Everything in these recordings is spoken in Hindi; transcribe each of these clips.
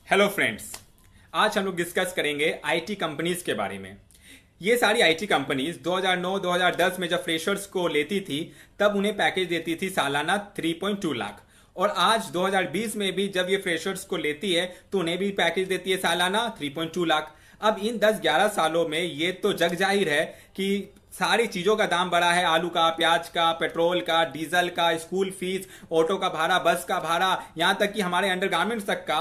हेलो फ्रेंड्स, आज हम लोग डिस्कस करेंगे आईटी कंपनीज के बारे में। ये सारी आईटी कंपनीज 2009-2010 में जब फ्रेशर्स को लेती थी तब उन्हें पैकेज देती थी सालाना 3.2 लाख। और आज 2020 में भी जब ये फ्रेशर्स को लेती है तो उन्हें भी पैकेज देती है सालाना 3.2 लाख। अब इन 10-11 सालों में ये तो जग जाहिर है कि सारी चीज़ों का दाम बढ़ा है। आलू का, प्याज का, पेट्रोल का, डीजल का, स्कूल फीस, ऑटो का भाड़ा, बस का भाड़ा, यहाँ तक कि हमारे अंडरगारमेंट्स तक का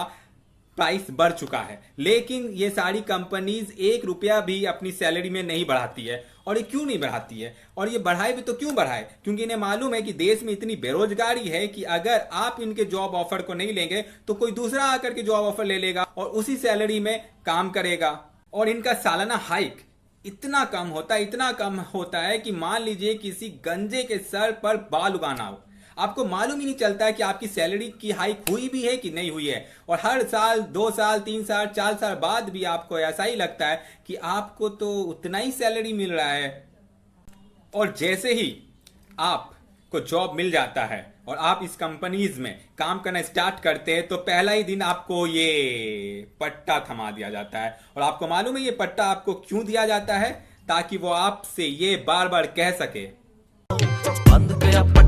प्राइस बढ़ चुका है। लेकिन ये सारी कंपनीज 1 रुपया भी अपनी सैलरी में नहीं बढ़ाती है। और ये क्यों नहीं बढ़ाती है? और ये बढ़ाए भी तो क्यों बढ़ाए? क्योंकि इन्हें मालूम है कि देश में इतनी बेरोजगारी है कि अगर आप इनके जॉब ऑफर को नहीं लेंगे तो कोई दूसरा आकर के जॉब ऑफर ले लेगा और उसी सैलरी में काम करेगा। और इनका सालाना हाइक इतना कम होता है कि मान लीजिए किसी गंजे के सर पर बाल उगाना हो, आपको मालूम ही नहीं चलता है कि आपकी सैलरी की हाइक हुई भी है कि नहीं हुई है। और हर साल, 2 साल, 3 साल, 4 साल बाद भी आपको ऐसा ही लगता है कि आपको तो उतना ही सैलरी मिल रहा है। और जैसे ही आपको जॉब मिल जाता है और आप इस कंपनीज में काम करना स्टार्ट करते हैं तो पहला ही दिन आपको ये पट्टा थमा दिया जाता है। और आपको मालूम है ये पट्टा आपको क्यों दिया जाता है? ताकि वो आपसे ये बार बार कह सके, बंद गया पट्टा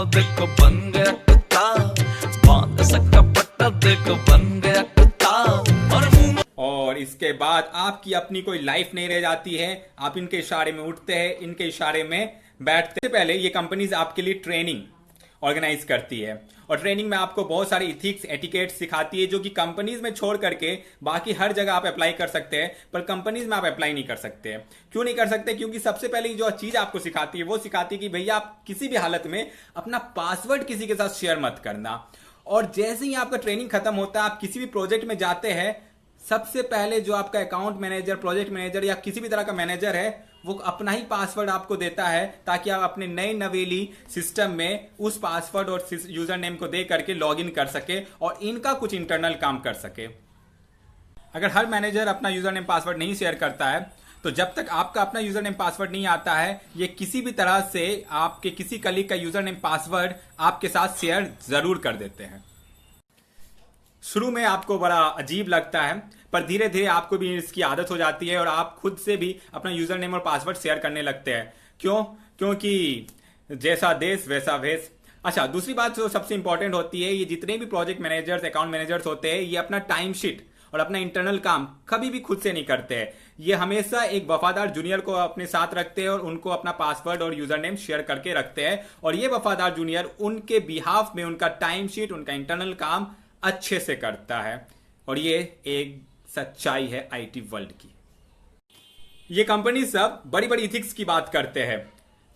देखो बन गया कुत्ता, बांध सका पट्टा देखो बन गया कुत्ता। और इसके बाद आपकी अपनी कोई लाइफ नहीं रह जाती है। आप इनके इशारे में उठते हैं, इनके इशारे में बैठते। से पहले ये कंपनीज आपके लिए ट्रेनिंग ऑर्गेनाइज करती है और ट्रेनिंग में आपको बहुत सारे इथिक्स, एटिकेट सिखाती है जो कि कंपनीज में छोड़ करके बाकी हर जगह आप अप्लाई कर सकते हैं, पर कंपनीज में आप अप्लाई नहीं कर सकते हैं। क्यों नहीं कर सकते? क्योंकि सबसे पहले जो चीज आपको सिखाती है वो सिखाती है कि भैया आप किसी भी हालत में अपना पासवर्ड किसी के साथ शेयर मत करना। और जैसे ही आपका ट्रेनिंग खत्म होता है, आप किसी भी प्रोजेक्ट में जाते हैं, सबसे पहले जो आपका अकाउंट मैनेजर, प्रोजेक्ट मैनेजर या किसी भी तरह का मैनेजर है वो अपना ही पासवर्ड आपको देता है ताकि आप अपने नए नवेली सिस्टम में उस पासवर्ड और यूजर नेम को दे करके लॉग इन कर सके और इनका कुछ इंटरनल काम कर सके। अगर हर मैनेजर अपना यूजर नेम पासवर्ड नहीं शेयर करता है तो जब तक आपका अपना यूजर नेम पासवर्ड नहीं आता है, ये किसी भी तरह से आपके किसी कलीग का यूजर नेम पासवर्ड आपके साथ शेयर जरूर कर देते हैं। शुरू में आपको बड़ा अजीब लगता है, पर धीरे धीरे आपको भी इसकी आदत हो जाती है और आप खुद से भी अपना यूजर नेम और पासवर्ड शेयर करने लगते हैं। क्यों? क्योंकि जैसा देश वैसा भेष। अच्छा, दूसरी बात जो सबसे इंपॉर्टेंट होती है, ये जितने भी प्रोजेक्ट मैनेजर्स, अकाउंट मैनेजर्स होते हैं, ये अपना टाइम शीट और अपना इंटरनल काम कभी भी खुद से नहीं करते हैं। ये हमेशा एक वफादार जूनियर को अपने साथ रखते हैं और उनको अपना पासवर्ड और यूजर नेम शेयर करके रखते हैं। और ये वफादार जूनियर उनके बिहाफ में उनका टाइम शीट, उनका इंटरनल काम अच्छे से करता है। और ये एक सच्चाई है आईटी वर्ल्ड की। ये कंपनी सब बड़ी बड़ी इथिक्स की बात करते हैं।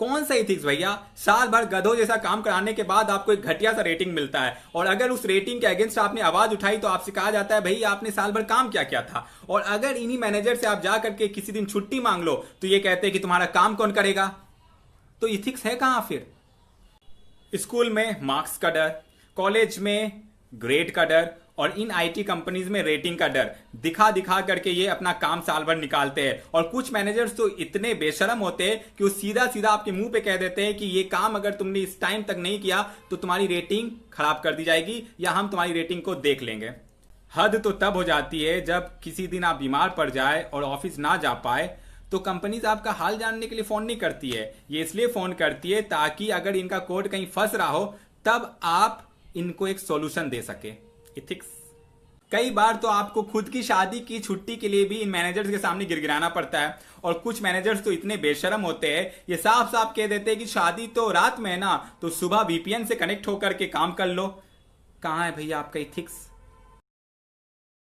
कौन सा इथिक्स भैया? साल भर गधों जैसा काम कराने के बाद आपको एक घटिया सा रेटिंग मिलता है और अगर उस रेटिंग के अगेंस्ट आपने आवाज उठाई तो आपसे कहा जाता है भाई आपने साल भर काम क्या किया था। और अगर इन्हीं मैनेजर से आप जा करके किसी दिन छुट्टी मांग लो तो ये कहते हैं कि तुम्हारा काम कौन करेगा। तो इथिक्स है कहां फिर? स्कूल में मार्क्स का डर, कॉलेज में ग्रेड का डर और इन आईटी कंपनीज में रेटिंग का डर दिखा दिखा करके ये अपना काम साल भर निकालते हैं। और कुछ मैनेजर्स तो इतने बेशरम होते हैं कि वो सीधा सीधा आपके मुंह पे कह देते हैं कि ये काम अगर तुमने इस टाइम तक नहीं किया तो तुम्हारी रेटिंग खराब कर दी जाएगी या हम तुम्हारी रेटिंग को देख लेंगे। हद तो तब हो जाती है जब किसी दिन आप बीमार पड़ जाए और ऑफिस ना जा पाए तो कंपनीज आपका हाल जानने के लिए फोन नहीं करती है। ये इसलिए फोन करती है ताकि अगर इनका कोड कहीं फंस रहा हो तब आप इनको एक सॉल्यूशन दे सके। इथिक्स। कई बार तो आपको खुद की शादी की छुट्टी के लिए भी इन मैनेजर्स के सामने गिड़गिड़ाना पड़ता है। और कुछ मैनेजर्स तो इतने बेशरम होते हैं, ये साफ साफ कह देते हैं कि शादी तो रात में है ना, तो सुबह वीपीएन से कनेक्ट होकर के काम कर लो। कहां है भैया आपका इथिक्स?